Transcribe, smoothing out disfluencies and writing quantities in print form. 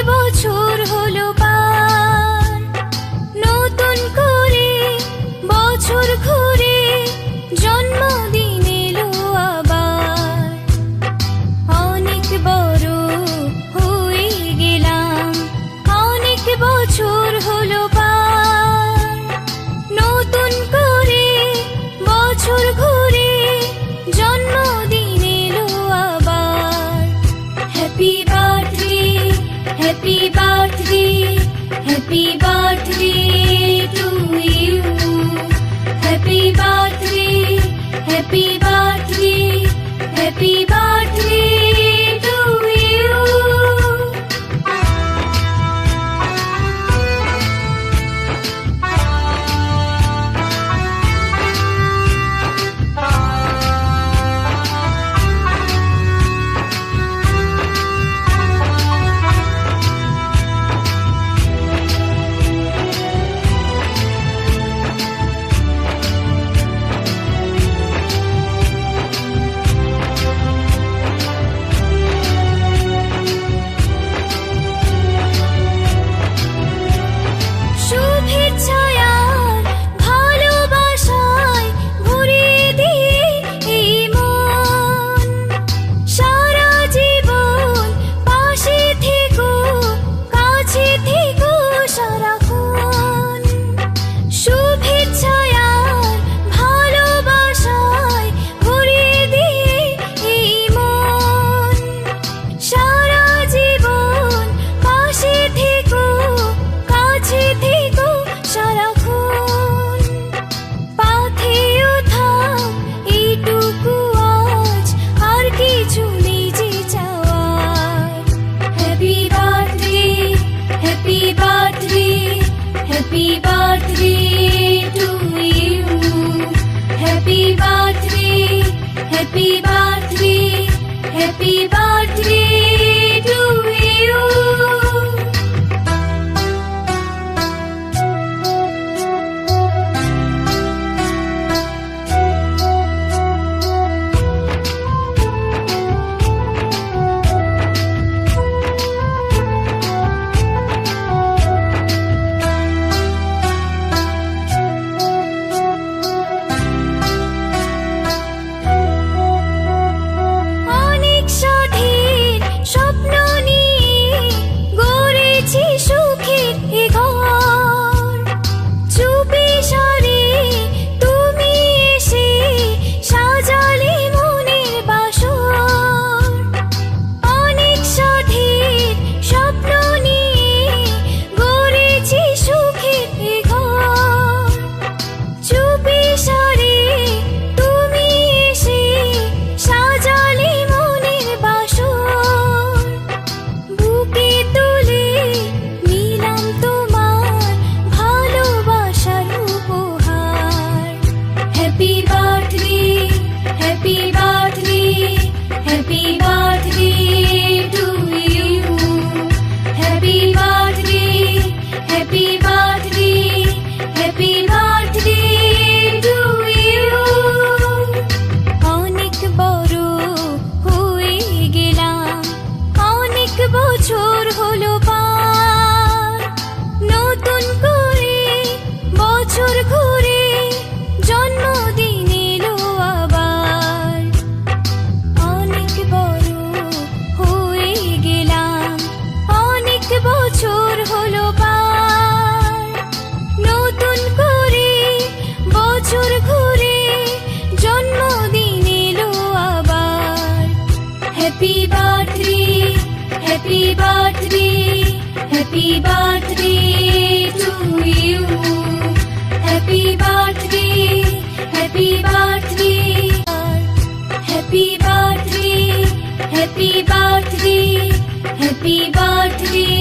বছর হলো পার, নতুন করে বছর ঘুরে জন্মদিন এলো আবার। অনেক বড় হয়ে গেলাম, অনেক বছর হলো পার, নতুন করে বছর ঘুরে জন্মদিন এলো আবার। Happy birthday, happy birthday, happy birthday to you. Happy birthday, happy birthday, happy birthday to you. শুভেচ্ছায় আর ভালোবাসায় ভরিয়ে দিয়ে এই মন, সারা জীবন পাশে থেকো, কাছে থেকো সারাক্ষণ। শুভেচ্ছায় আর ভালোবাসায় ভরিয়ে দিয়ে এই মন, সারা জীবন পাশে থেকো, কাছে থেকো সারাক্ষণ। পাথেও থাক এইটুকু আজ, আর কিছু নেই যে চাওয়ার। Happy birthday, happy birthday, happy birthday to you. Happy birthday, happy birthday, happy birthday to you. অনেক স্বাধীন স্বপ্ন নিয়ে গড়েছি সুখের এ ঘর। চুপি সারে তুমি এসে সাজালে মনের বাসর। অনেক স্বাধীন স্বপ্ন নিয়ে গড়েছি সুখের এ ঘর। চুপি সারে তুমি এসে সাজালে মনের বাসর। বুকে তুলে নিলাম তোমার ভালোবাসার উপহার। Happy birthday, happy birthday, happy birthday to you. Happy birthday, happy birthday, happy birthday to you. অনেক বড় হয়ে গেলাম, অনেক বছর হলো পার, নতুন করে বছর ঘুরে জন্মদিন এলো আবার। অনেক বড় হয়ে গেলাম, অনেক বছর হলো পার, নতুন করে বছর ঘুরে জন্মদিন এলো আবার। Happy birthday, happy birthday, happy birthday to you. Happy birthday, happy birthday, happy birthday, happy birthday, happy birthday